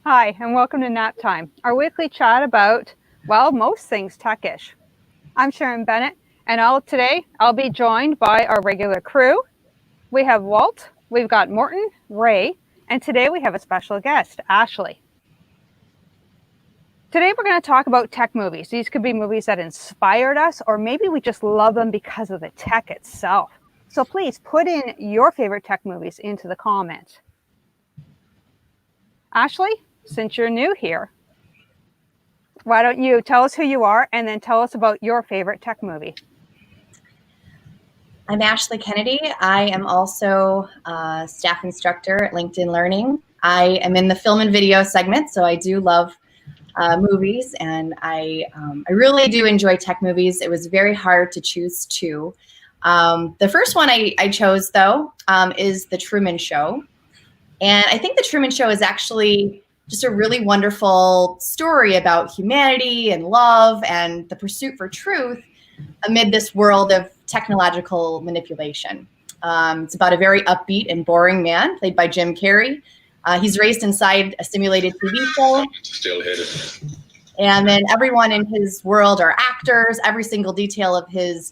Hi, and welcome to Nap Time, our weekly chat about, well, most things techish. I'm Sharon Bennett, and today I'll be joined by our regular crew. We have Walt, we've got Morten, Ray, and today we have a special guest, Ashley. Today we're going to talk about tech movies. These could be movies that inspired us, or maybe we just love them because of the tech itself. So please put in your favorite tech movies into the comments. Ashley, since you're new here, why don't you tell us who you are and then tell us about your favorite tech movie? I'm Ashley Kennedy. I am also a staff instructor at LinkedIn Learning. I am in the film and video segment, so I do love movies, and I really do enjoy tech movies. It was very hard to choose two. The first one I chose, though, is The Truman Show. And I think The Truman Show is actually just a really wonderful story about humanity and love and the pursuit for truth amid this world of technological manipulation. It's about a very upbeat and boring man played by Jim Carrey. He's raised inside a simulated TV show. Still hit it. And then everyone in his world are actors. Every single detail of his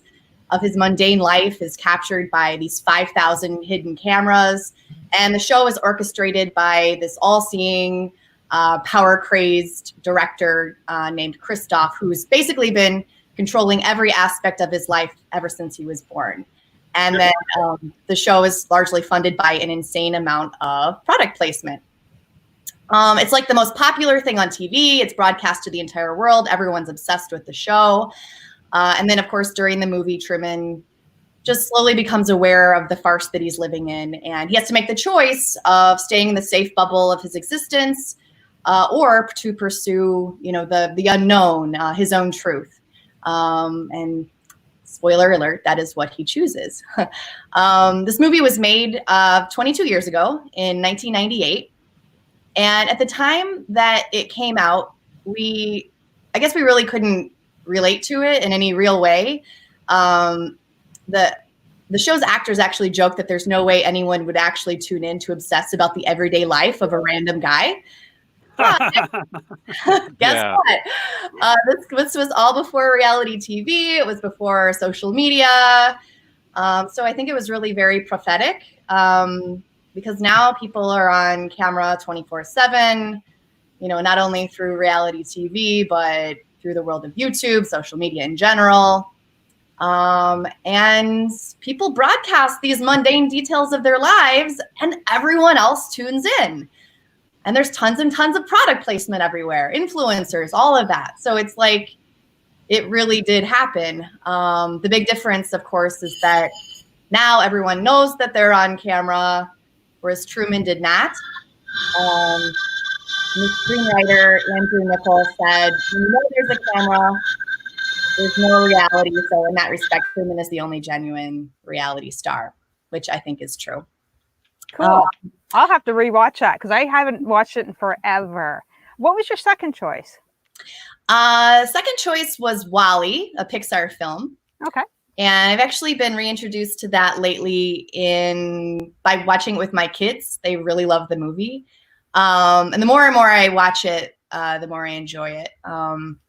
mundane life is captured by these 5,000 hidden cameras. And the show is orchestrated by this all-seeing, power-crazed director named Christoph, who's basically been controlling every aspect of his life ever since he was born. And then the show is largely funded by an insane amount of product placement. It's like the most popular thing on TV. It's broadcast to the entire world. Everyone's obsessed with the show. And then, of course, during the movie, Truman just slowly becomes aware of the farce that he's living in. And he has to make the choice of staying in the safe bubble of his existence or to pursue, the unknown, his own truth. And spoiler alert, that is what he chooses. This movie was made 22 years ago in 1998. And at the time that it came out, I guess we really couldn't relate to it in any real way. The show's actors actually joke that there's no way anyone would actually tune in to obsess about the everyday life of a random guy. But guess what? This was all before reality TV. It was before social media. So I think it was really very prophetic because now people are on camera 24/7, not only through reality TV, but through the world of YouTube, social media in general. And people broadcast these mundane details of their lives and everyone else tunes in. And there's tons and tons of product placement everywhere, influencers, all of that. So it's like, it really did happen. The big difference, of course, is that now everyone knows that they're on camera, whereas Truman did not. The screenwriter, Andrew Nichol, said, there's a camera, there's no reality. So in that respect, Truman is the only genuine reality star, which I think is true. Cool. I'll have to rewatch that because I haven't watched it in forever. What was your second choice? Second choice was WALL-E, a Pixar film. Okay. And I've actually been reintroduced to that lately by watching it with my kids. They really love the movie. And the more and more I watch it, the more I enjoy it. In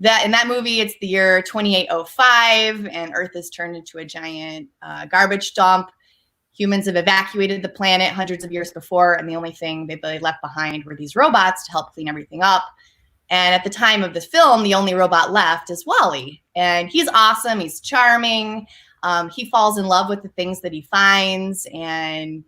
that movie, it's the year 2805, and Earth is turned into a giant garbage dump. Humans have evacuated the planet hundreds of years before, and the only thing they left behind were these robots to help clean everything up. And at the time of the film, the only robot left is Wall-E. And he's awesome. He's charming. He falls in love with the things that he finds. And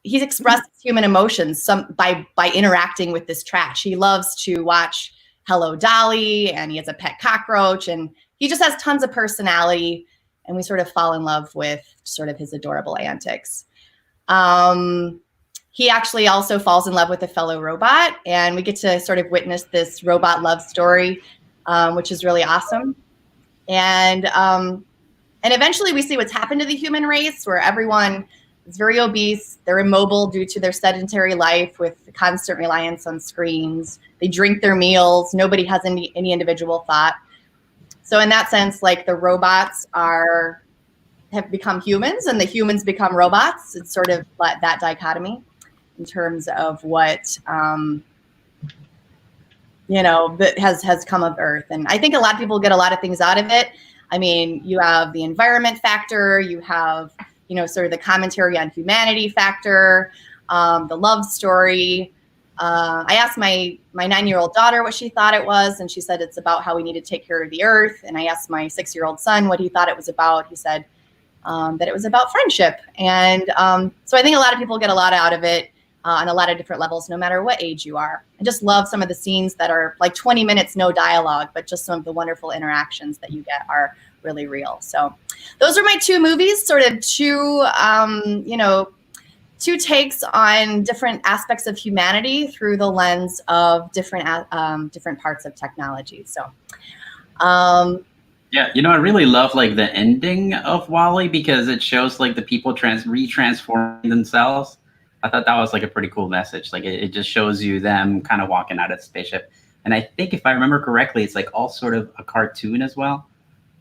he expresses human emotions by interacting with this trash. He loves to watch Hello Dolly, and he has a pet cockroach. And he just has tons of personality. And we sort of fall in love with sort of his adorable antics. He actually also falls in love with a fellow robot, and we get to sort of witness this robot love story, which is really awesome. And eventually we see what's happened to the human race, where everyone is very obese. They're immobile due to their sedentary life with constant reliance on screens. They drink their meals. Nobody has any individual thought. So in that sense, like, the robots have become humans and the humans become robots. It's sort of that dichotomy in terms of what, that has come of Earth. And I think a lot of people get a lot of things out of it. I mean, you have the environment factor, you have, sort of the commentary on humanity factor, the love story. I asked my 9-year-old daughter what she thought it was, and she said it's about how we need to take care of the Earth. And I asked my 6-year-old son what he thought it was about. He said that it was about friendship. And so I think a lot of people get a lot out of it. On a lot of different levels, no matter what age you are. I just love some of the scenes that are like 20 minutes, no dialogue, but just some of the wonderful interactions that you get are really real. So those are my 2 movies, sort of two takes on different aspects of humanity through the lens of different parts of technology. So, yeah, I really love like the ending of Wall-E, because it shows like the people retransforming themselves. I thought that was like a pretty cool message. Like it just shows you them kind of walking out of the spaceship. And I think if I remember correctly, it's like all sort of a cartoon as well.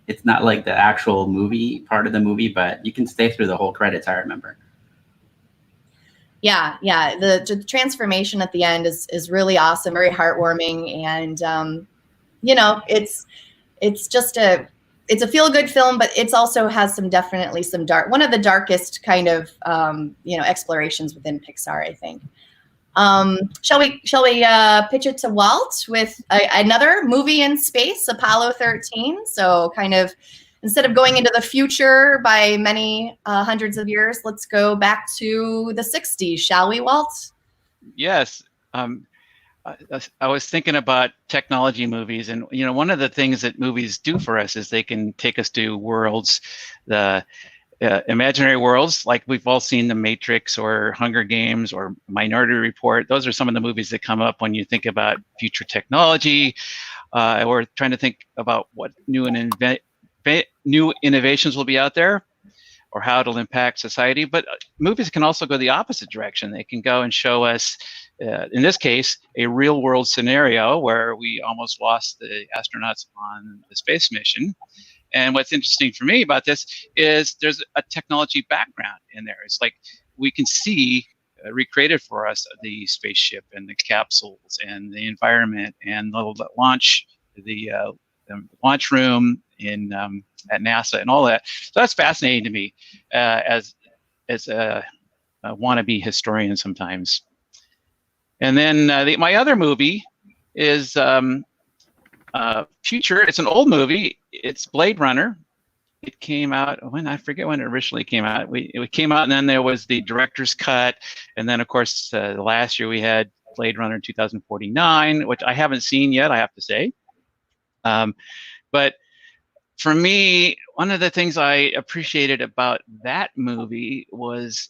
It's not like the actual movie part of the movie, but you can stay through the whole credits, I remember. Yeah. The transformation at the end is really awesome, very heartwarming. And, it's just it's a feel-good film, but it's also has definitely some one of the darkest kind of, explorations within Pixar, I think. Shall we pitch it to Walt with another movie in space, Apollo 13? So kind of, instead of going into the future by many hundreds of years, let's go back to the 60s, shall we, Walt? Yes. I was thinking about technology movies, and one of the things that movies do for us is they can take us to worlds, the imaginary worlds, like we've all seen The Matrix or Hunger Games or Minority Report. Those are some of the movies that come up when you think about future technology, or trying to think about what new innovations will be out there, or how it'll impact society. But movies can also go the opposite direction. They can go and show us, in this case, a real world scenario where we almost lost the astronauts on the space mission. And what's interesting for me about this is there's a technology background in there. It's like we can see recreated for us the spaceship and the capsules and the environment and the launch, the launch room in at NASA and all that. So that's fascinating to me as a wannabe historian sometimes. And then my other movie is future. It's an old movie. It's Blade Runner. It came out I forget when it originally came out. It came out, and then there was the director's cut, and then of course last year we had Blade Runner 2049, which I haven't seen yet, I have to say. But for me, one of the things I appreciated about that movie was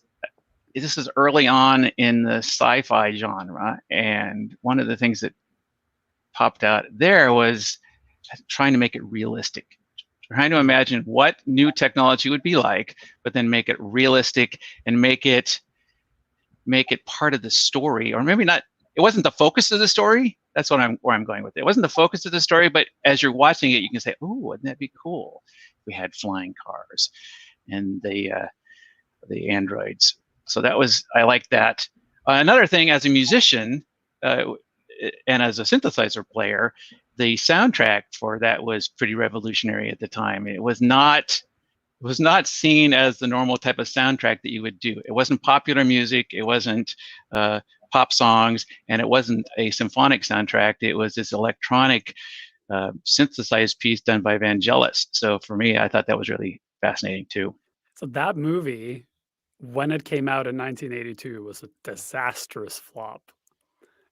this is early on in the sci-fi genre, and one of the things that popped out there was trying to make it realistic, trying to imagine what new technology would be like, but then make it realistic and make it part of the story, or maybe not. It wasn't the focus of the story. That's where I'm going with it. It wasn't the focus of the story, but as you're watching it, you can say, "Oh, wouldn't that be cool? We had flying cars and the androids." So I like that. Another thing, as a musician and as a synthesizer player, the soundtrack for that was pretty revolutionary at the time. It was not was not seen as the normal type of soundtrack that you would do. It wasn't popular music. It wasn't pop songs, and it wasn't a symphonic soundtrack. It was this electronic synthesized piece done by Vangelis. So for me, I thought that was really fascinating too. So that movie, when it came out in 1982, was a disastrous flop.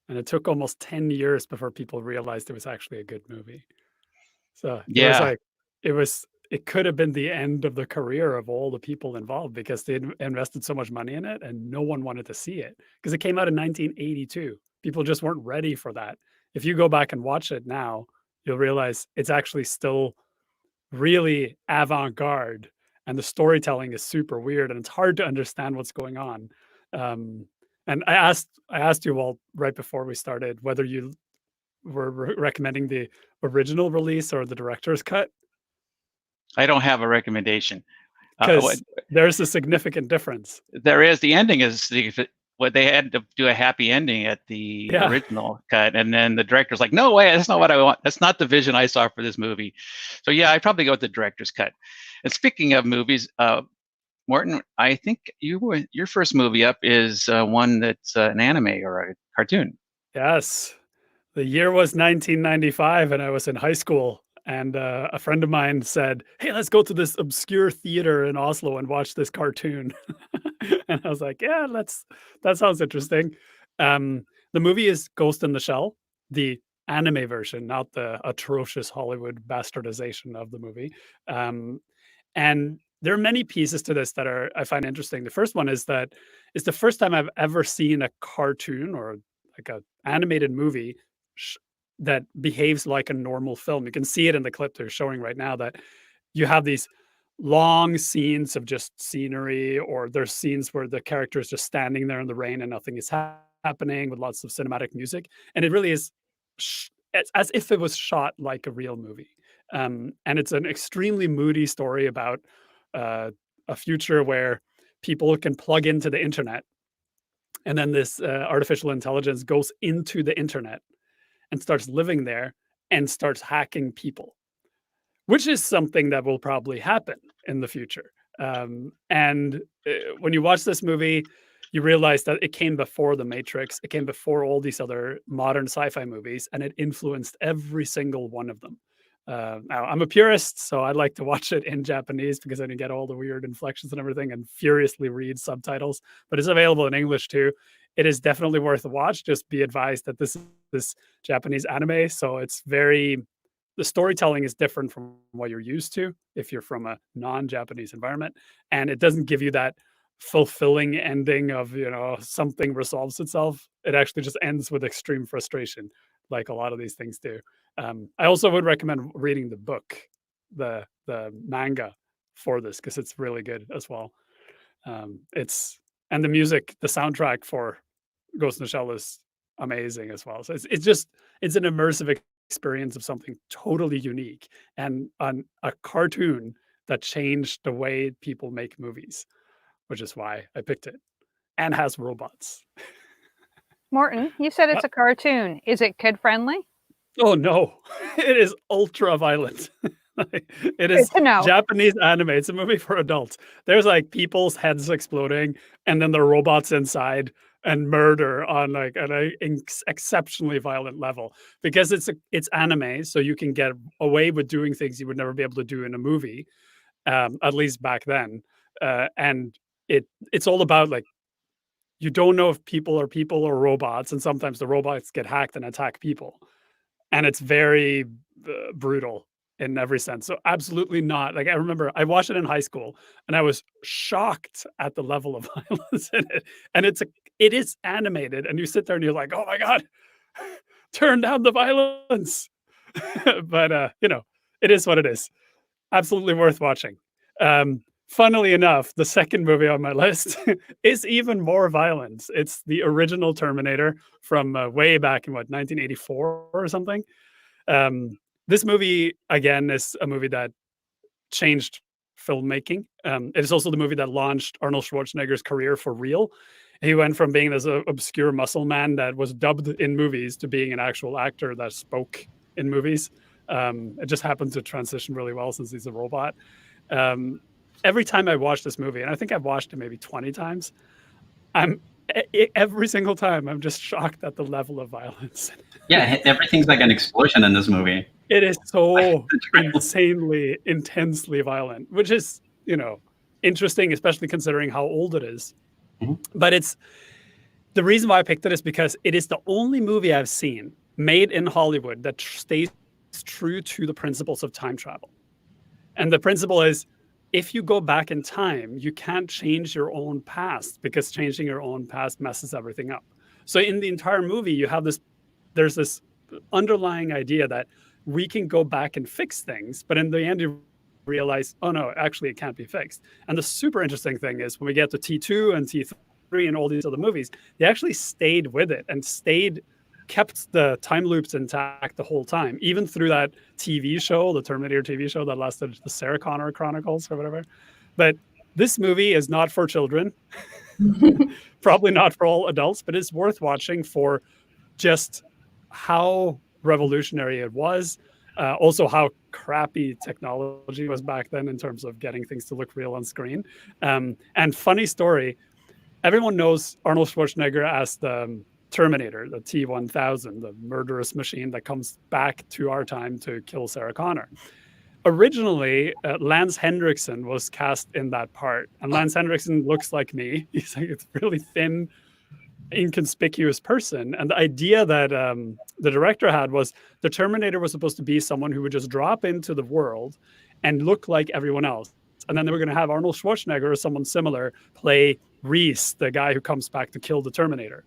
And it took almost 10 years before people realized it was actually a good movie. So it was like, it could have been the end of the career of all the people involved because they invested so much money in it and no one wanted to see it because it came out in 1982. People just weren't ready for that. If you go back and watch it now, you'll realize it's actually still really avant-garde and the storytelling is super weird and it's hard to understand what's going on. And I asked you, Walt, right before we started, whether you were recommending the original release or the director's cut. I don't have a recommendation. Because there's a significant difference. There is. The ending is what they had to do a happy ending at the original cut, and then the director's like, "No way, that's not what I want. That's not the vision I saw for this movie." So yeah, I'd probably go with the director's cut. And speaking of movies, Morten, I think your first movie up is one that's an anime or a cartoon. Yes, the year was 1995, and I was in high school. And a friend of mine said, "Hey, let's go to this obscure theater in Oslo and watch this cartoon." And I was like, "Yeah, that sounds interesting." The movie is Ghost in the Shell, the anime version, not the atrocious Hollywood bastardization of the movie. And there are many pieces to this that I find interesting. The first one is that it's the first time I've ever seen a cartoon or like an animated movie that behaves like a normal film. You can see it in the clip they're showing right now that you have these long scenes of just scenery, or there's scenes where the character is just standing there in the rain and nothing is happening with lots of cinematic music. And it really is it's as if it was shot like a real movie. And it's an extremely moody story about a future where people can plug into the internet. And then this artificial intelligence goes into the internet and starts living there and starts hacking people, which is something that will probably happen in the future. And when you watch this movie, you realize that it came before The Matrix. It came before all these other modern sci-fi movies, and it influenced every single one of them. Now, I'm a purist, so I like to watch it in Japanese because I can get all the weird inflections and everything and furiously read subtitles, but it's available in English too. It is definitely worth a watch. Just be advised that this is Japanese anime, so the storytelling is different from what you're used to if you're from a non-Japanese environment, and it doesn't give you that fulfilling ending of, something resolves itself. It actually just ends with extreme frustration, like a lot of these things do. I also would recommend reading the book, the manga for this, because it's really good as well. And the music, the soundtrack for Ghost in the Shell is amazing as well. So it's an immersive experience of something totally unique and on a cartoon that changed the way people make movies, which is why I picked it, and has robots. Morten, you said it's a cartoon. Is it kid friendly? Oh no, it is ultra violent. It is Japanese anime. It's a movie for adults. There's like people's heads exploding and then the robots inside and murder on like an exceptionally violent level because it's anime. So you can get away with doing things you would never be able to do in a movie, at least back then. And it's all about like, you don't know if people or robots. And sometimes the robots get hacked and attack people. And it's very brutal in every sense. So absolutely not. Like I remember I watched it in high school and I was shocked at the level of violence in it. And it is animated and you sit there and you're like, oh my God, turn down the violence. But it is what it is. Absolutely worth watching. Funnily enough, the second movie on my list is even more violent. It's the original Terminator from way back in 1984 or something. This movie, again, is a movie that changed filmmaking. It is also the movie that launched Arnold Schwarzenegger's career for real. He went from being this obscure muscle man that was dubbed in movies to being an actual actor that spoke in movies. It just happened to transition really well since he's a robot. every time I watch this movie, and I think I've watched it maybe 20 times, every single time I'm just shocked at the level of violence. Yeah, everything's like an explosion in this movie. It is so insanely, intensely violent, which is, interesting, especially considering how old it is. Mm-hmm. But the reason why I picked it is because it is the only movie I've seen made in Hollywood that stays true to the principles of time travel. And the principle is, if you go back in time, you can't change your own past, because changing your own past messes everything up. So in the entire movie, there's this underlying idea that we can go back and fix things, but in the end, you realize, oh no, actually it can't be fixed. And the super interesting thing is when we get to T2 and T3 and all these other movies, they actually stayed with it and kept the time loops intact the whole time, even through that TV show, the Terminator TV show that lasted, the Sarah Connor Chronicles or whatever. But this movie is not for children, probably not for all adults, but it's worth watching for just how revolutionary it was. Also how crappy technology was back then in terms of getting things to look real on screen. And funny story, everyone knows Arnold Schwarzenegger as the Terminator, the T-1000, the murderous machine that comes back to our time to kill Sarah Connor. Originally, Rand-Hendriksen was cast in that part. And Rand-Hendriksen looks like me. He's like a really thin, inconspicuous person. And the idea that the director had was the Terminator was supposed to be someone who would just drop into the world and look like everyone else. And then they were going to have Arnold Schwarzenegger or someone similar play Reese, the guy who comes back to kill the Terminator.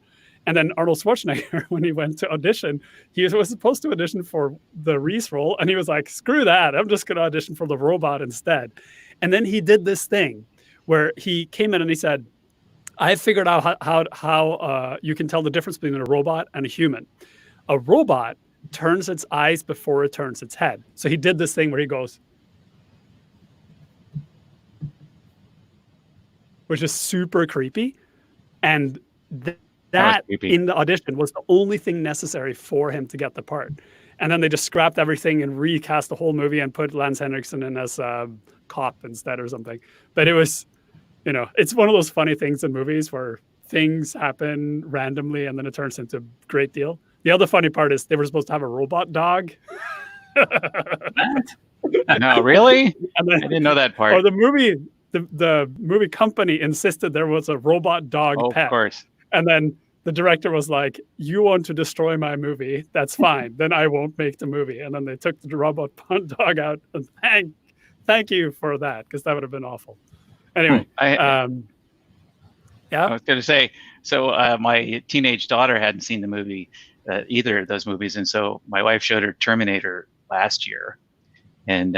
And then Arnold Schwarzenegger, when he went to audition, he was supposed to audition for the Reese role. And he was like, screw that. I'm just going to audition for the robot instead. And then he did this thing where he came in and he said, I figured out how you can tell the difference between a robot and a human. A robot turns its eyes before it turns its head. So he did this thing where he goes, which is super creepy. And that in the audition was the only thing necessary for him to get the part. And then they just scrapped everything and recast the whole movie and put Rand-Hendriksen in as a cop instead or something. But it was, it's one of those funny things in movies where things happen randomly and then it turns into a great deal. The other funny part is they were supposed to have a robot dog. No, really? And then, I didn't know that part. Or the movie company insisted there was a robot dog pet. Of course. And then the director was like, you want to destroy my movie? That's fine. Then I won't make the movie. And then they took the robot dog out. And thank you for that, because that would have been awful. Anyway, I yeah. was going to say, so my teenage daughter hadn't seen the movie, either of those movies. And so my wife showed her Terminator last year. And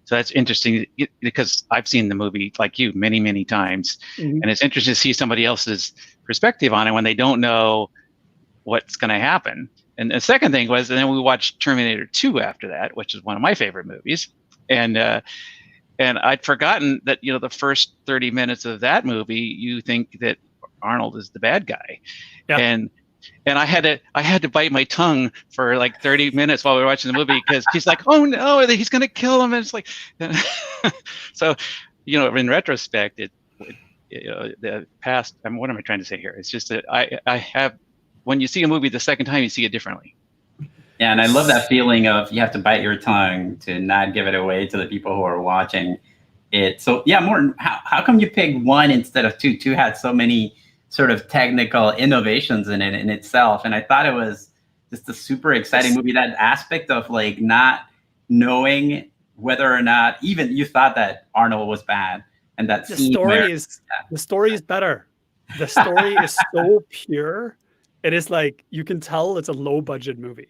so that's interesting because I've seen the movie like you many, many times. Mm-hmm. And it's interesting to see somebody else's perspective on it when they don't know what's going to happen. And the second thing was, and then we watched Terminator 2 after that, which is one of my favorite movies. And I'd forgotten that, the first 30 minutes of that movie, you think that Arnold is the bad guy. Yeah. And I had to bite my tongue for like 30 minutes while we were watching the movie because he's like, oh no, he's going to kill him. And it's like, so, in retrospect, the past, what am I trying to say here? It's just that I have, when you see a movie the second time, you see it differently. Yeah, and I love that feeling of you have to bite your tongue to not give it away to the people who are watching it. So yeah, Morten, how come you picked 1 instead of 2? 2 had so many sort of technical innovations in it in itself. And I thought it was just a super exciting movie. That aspect of like not knowing whether or not even you thought that Arnold was bad. And that the story is better. The story is so pure. It is like, you can tell it's a low budget movie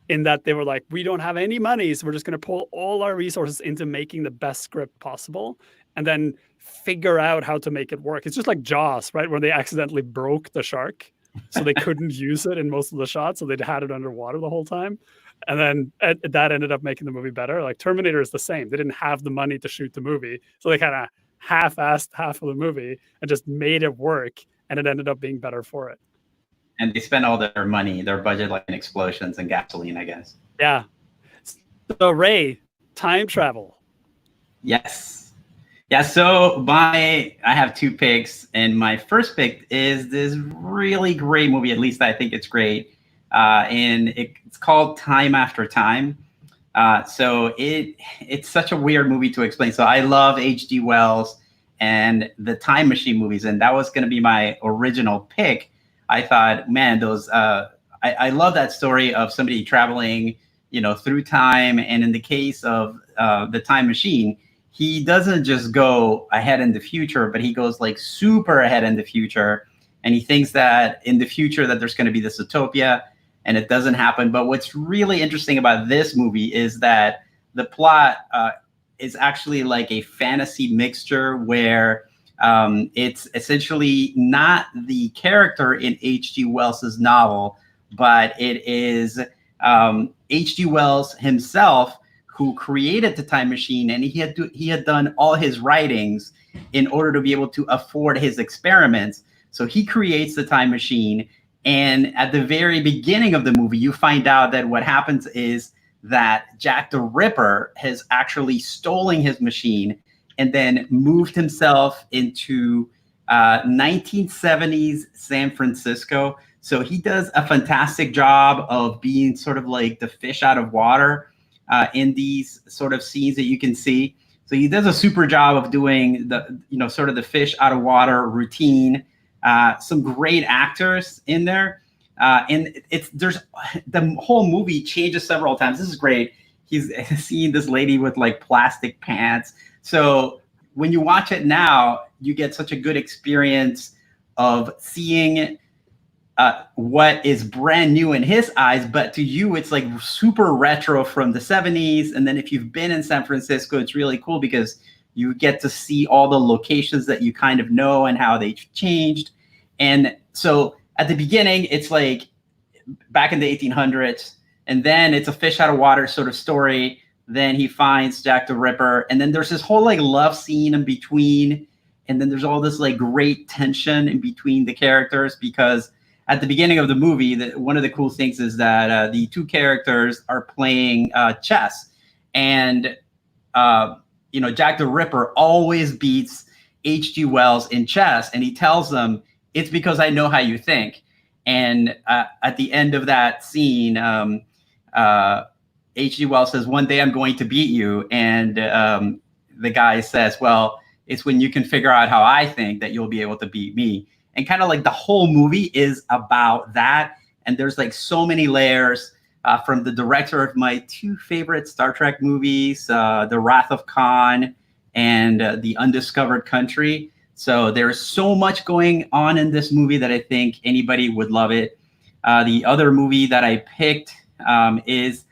in that they were like, we don't have any money, so we're just going to pull all our resources into making the best script possible and then figure out how to make it work. It's just like Jaws, right? Where they accidentally broke the shark, so they couldn't use it in most of the shots, so they'd had it underwater the whole time. And then that ended up making the movie better. Like Terminator is the same. They didn't have the money to shoot the movie, so they kind of half-assed half of the movie and just made it work, and it ended up being better for it. And they spent all their money, their budget, like in explosions and gasoline, I guess. Yeah. So Ray, time travel. Yes. Yeah, so I have two picks, and my first pick is this really great movie. At least I think it's great, and it's called Time After Time. So it's such a weird movie to explain. So I love H.G. Wells and the Time Machine movies, and that was going to be my original pick. I thought, man, those I love that story of somebody traveling, through time, and in the case of the Time Machine, he doesn't just go ahead in the future, but he goes like super ahead in the future, and he thinks that in the future that there's going to be this utopia, and it doesn't happen. But what's really interesting about this movie is that the plot is actually like a fantasy mixture where it's essentially not the character in H.G. Wells's novel, but it is H.G. Wells himself who created the time machine, and he had done all his writings in order to be able to afford his experiments. So he creates the time machine, and at the very beginning of the movie, you find out that what happens is that Jack the Ripper has actually stolen his machine and then moved himself into 1970s San Francisco. So he does a fantastic job of being sort of like the fish out of water in these sort of scenes that you can see. So he does a super job of doing the, sort of the fish out of water routine. Some great actors in there. And there's the whole movie changes several times. This is great. He's seeing this lady with like plastic pants. So when you watch it now, you get such a good experience of seeing what is brand new in his eyes, but to you, it's like super retro from the 70s. And then if you've been in San Francisco, it's really cool because you get to see all the locations that you kind of know and how they've changed. And so at the beginning, it's like back in the 1800s, and then it's a fish out of water sort of story. Then he finds Jack the Ripper, and then there's this whole like love scene in between. And then there's all this like great tension in between the characters, because at the beginning of the movie, one of the cool things is that the two characters are playing chess, and Jack the Ripper always beats H.G. Wells in chess, and he tells them, "It's because I know how you think." And at the end of that scene, H.G. Wells says, "One day I'm going to beat you," and the guy says, "Well, it's when you can figure out how I think that you'll be able to beat me." And kind of like the whole movie is about that. And there's like so many layers from the director of my two favorite Star Trek movies, The Wrath of Khan and The Undiscovered Country. So there's so much going on in this movie that I think anybody would love it. The other movie that I picked is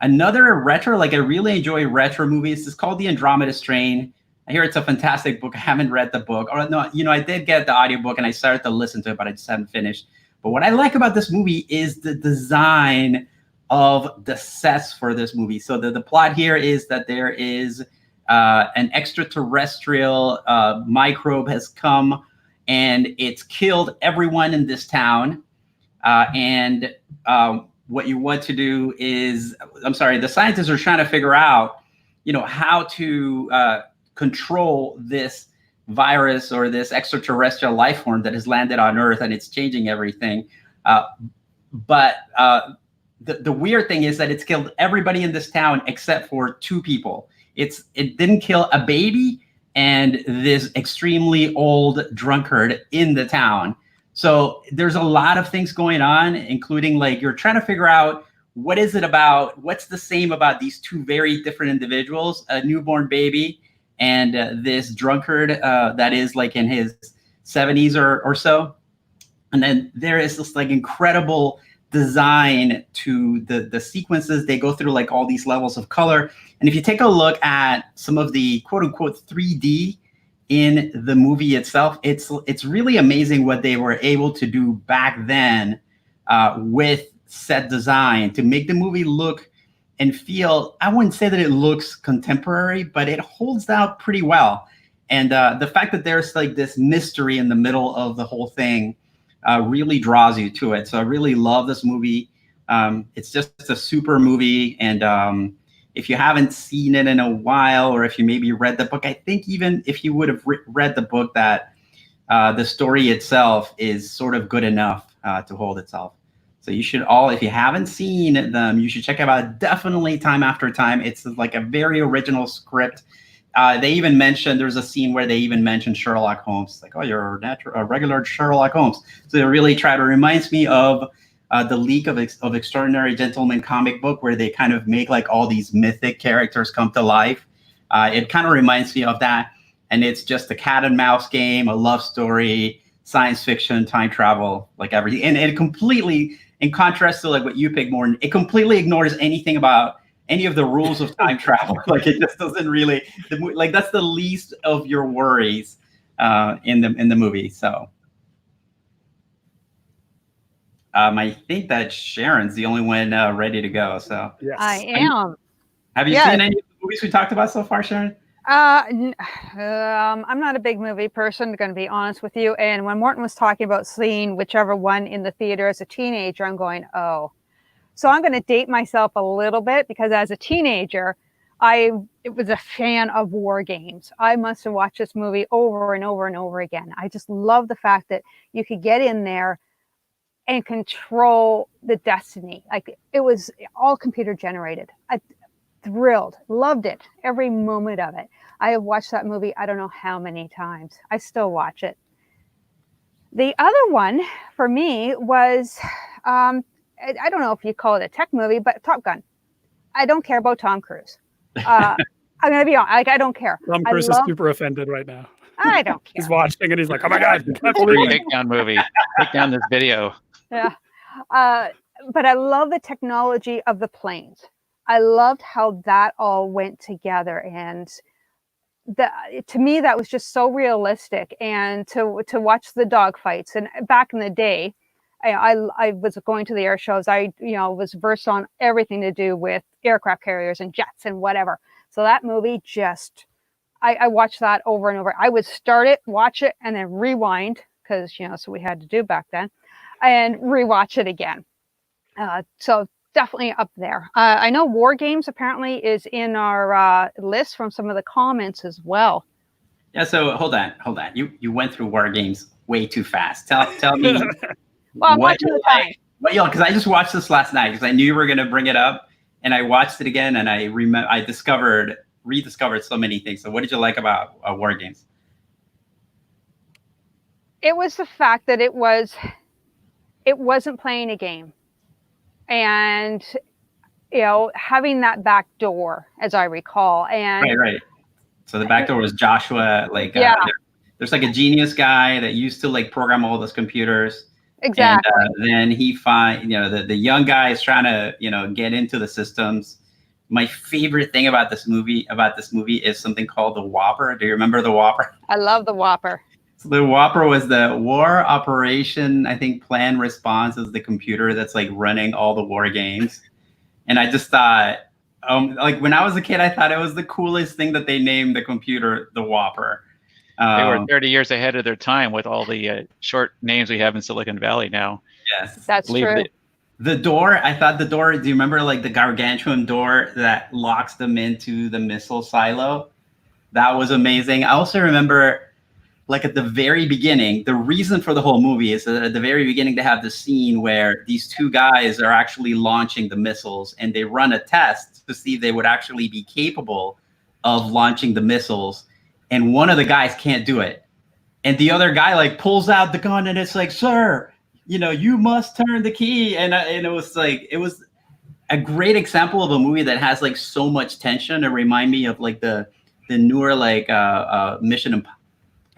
another retro. Like I really enjoy retro movies. It's called The Andromeda Strain. I hear it's a fantastic book. I haven't read the book. Or no, I did get the audiobook and I started to listen to it, but I just haven't finished. But what I like about this movie is the design of the sets for this movie. So the plot here is that there is an extraterrestrial microbe has come and it's killed everyone in this town. And what you want to do is, the scientists are trying to figure out, how to control this virus or this extraterrestrial life form that has landed on Earth, and it's changing everything. But the weird thing is that it's killed everybody in this town except for two people. It didn't kill a baby and this extremely old drunkard in the town. So there's a lot of things going on, including like you're trying to figure out what's the same about these two very different individuals, a newborn baby and this drunkard that is like in his 70s or so. And then there is this like incredible design to the sequences. They go through like all these levels of color. And if you take a look at some of the quote unquote 3D in the movie itself, it's really amazing what they were able to do back then with set design to make the movie look and feel, I wouldn't say that it looks contemporary, but it holds out pretty well. And the fact that there's like this mystery in the middle of the whole thing really draws you to it. So I really love this movie. It's just a super movie, and if you haven't seen it in a while, or if you maybe read the book, I think even if you would have read the book, that the story itself is sort of good enough to hold itself. So you should all, if you haven't seen them, you should check it out. Definitely Time After Time. It's like a very original script. They even mentioned, there's a scene where they even mentioned Sherlock Holmes. Like, oh, you're a regular Sherlock Holmes. So they really try to, reminds me of the League of Extraordinary Gentlemen comic book, where they kind of make like all these mythic characters come to life. It kind of reminds me of that. And it's just a cat and mouse game, a love story, science fiction, time travel, like everything. And it completely, in contrast to like what you picked, Morten, it completely ignores anything about any of the rules of time travel. Like it just doesn't really, like that's the least of your worries in the movie. So I think that Sharon's the only one ready to go. So Yes. I am. Have you seen any of the movies we talked about so far, Sharon? I'm not a big movie person, going to be honest with you. And when Morten was talking about seeing whichever one in the theater as a teenager, I'm going, oh. So I'm going to date myself a little bit, because as a teenager, I was a fan of WarGames. I must have watched this movie over and over and over again. I just love the fact that you could get in there and control the destiny. Like it was all computer generated. I thrilled, loved it, every moment of it. I have watched that movie I don't know how many times. I still watch it. The other one for me was, I don't know if you call it a tech movie, but Top Gun. I don't care about Tom Cruise. I'm going to be honest, like, I don't care. Tom Cruise is super offended right now. I don't care. He's watching and he's like, oh my God. Takedown movie. Take down this video. Yeah. But I love the technology of the planes. I loved how that all went together. And to me, that was just so realistic. And to watch the dogfights. And back in the day, I was going to the air shows. I was versed on everything to do with aircraft carriers and jets and whatever. So that movie just, I watched that over and over. I would start it, watch it, and then rewind, because so we had to do back then, and rewatch it again. So definitely up there. I know WarGames apparently is in our list from some of the comments as well. Yeah. So hold on. You went through WarGames way too fast. Tell me. Well, I'm watching the time. Because I just watched this last night because I knew you were going to bring it up, and I watched it again, and I rediscovered so many things. So what did you like about WarGames? It was the fact that it wasn't playing a game, and having that back door, as I recall, and right. So the back door was Joshua. Like there's like a genius guy that used to like program all those computers. Exactly. And then he the young guy is trying to get into the systems. My favorite thing about this movie is something called the Whopper. Do you remember the Whopper? I love the Whopper. So the Whopper was the war operation, I think, plan response is the computer that's like running all the war games. And I just thought, like when I was a kid, I thought it was the coolest thing that they named the computer the Whopper. They were 30 years ahead of their time with all the short names we have in Silicon Valley now. Yes, that's true. The door, I thought the door, do you remember like the gargantuan door that locks them into the missile silo? That was amazing. I also remember like at the very beginning, the reason for the whole movie is that at the very beginning, they have the scene where these two guys are actually launching the missiles, and they run a test to see if they would actually be capable of launching the missiles. And one of the guys can't do it. And the other guy like pulls out the gun, and it's like, sir, you must turn the key. And it was a great example of a movie that has like so much tension. It remind me of like the newer like Mission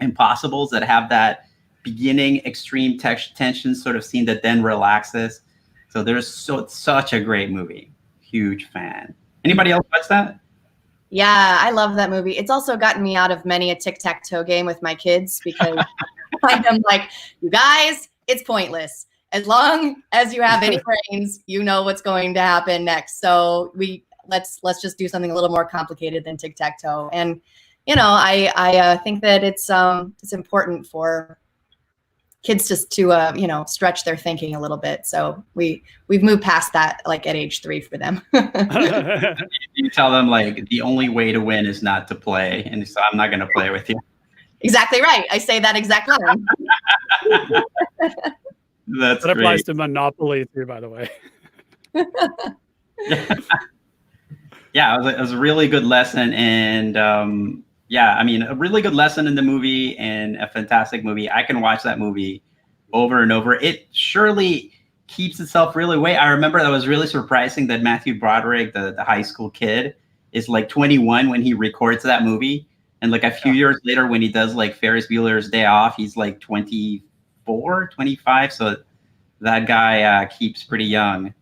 Impossibles that have that beginning extreme tension sort of scene that then relaxes. So there's such a great movie. Huge fan. Anybody else watch that? Yeah, I love that movie. It's also gotten me out of many a tic-tac-toe game with my kids because I'm like, you guys, it's pointless. As long as you have any brains, you know what's going to happen next. So let's just do something a little more complicated than tic-tac-toe. And I think that it's important for kids just to you know, stretch their thinking a little bit. So we've moved past that, like at age 3 for them. You tell them like the only way to win is not to play, and so I'm not going to play with you. Exactly right. I say that exact line. That applies to Monopoly too, by the way. Yeah, it was a really good lesson, and yeah, I mean, a really good lesson in the movie and a fantastic movie. I can watch that movie over and over. It surely keeps itself really way. I remember that was really surprising that Matthew Broderick, the high school kid, is like 21 when he records that movie. And like a few years later, when he does like Ferris Bueller's Day Off, he's like 24, 25. So that guy keeps pretty young.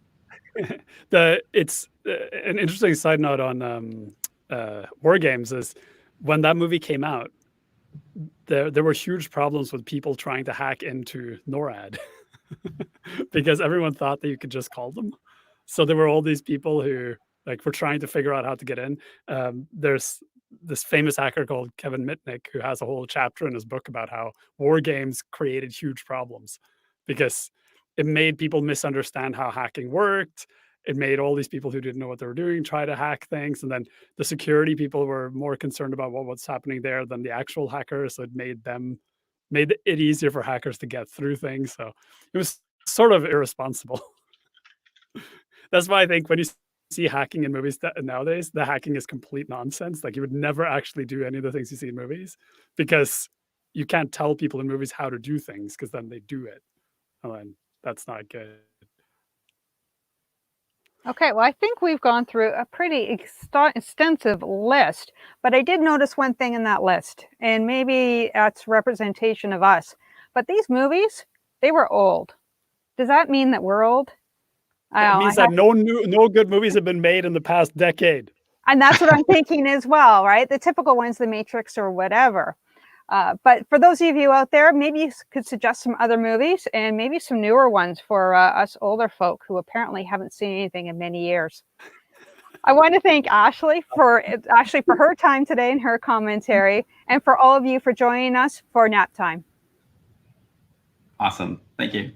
It's an interesting side note on WarGames is when that movie came out, there were huge problems with people trying to hack into NORAD because everyone thought that you could just call them. So there were all these people who like were trying to figure out how to get in. There's this famous hacker called Kevin Mitnick who has a whole chapter in his book about how WarGames created huge problems because it made people misunderstand how hacking worked. It made all these people who didn't know what they were doing try to hack things. And then the security people were more concerned about what was happening there than the actual hackers. So it made it easier for hackers to get through things. So it was sort of irresponsible. That's why I think when you see hacking in movies nowadays, the hacking is complete nonsense. Like you would never actually do any of the things you see in movies because you can't tell people in movies how to do things because then they do it. And then that's not good. Okay, well, I think we've gone through a pretty extensive list, but I did notice one thing in that list, and maybe that's representation of us. But these movies, they were old. Does that mean that we're old? It means that no good movies have been made in the past decade. And that's what I'm thinking as well, right? The typical ones, The Matrix or whatever. But for those of you out there, maybe you could suggest some other movies and maybe some newer ones for us older folk who apparently haven't seen anything in many years. I want to thank Ashley for her time today and her commentary, and for all of you for joining us for Nap Time. Awesome. Thank you.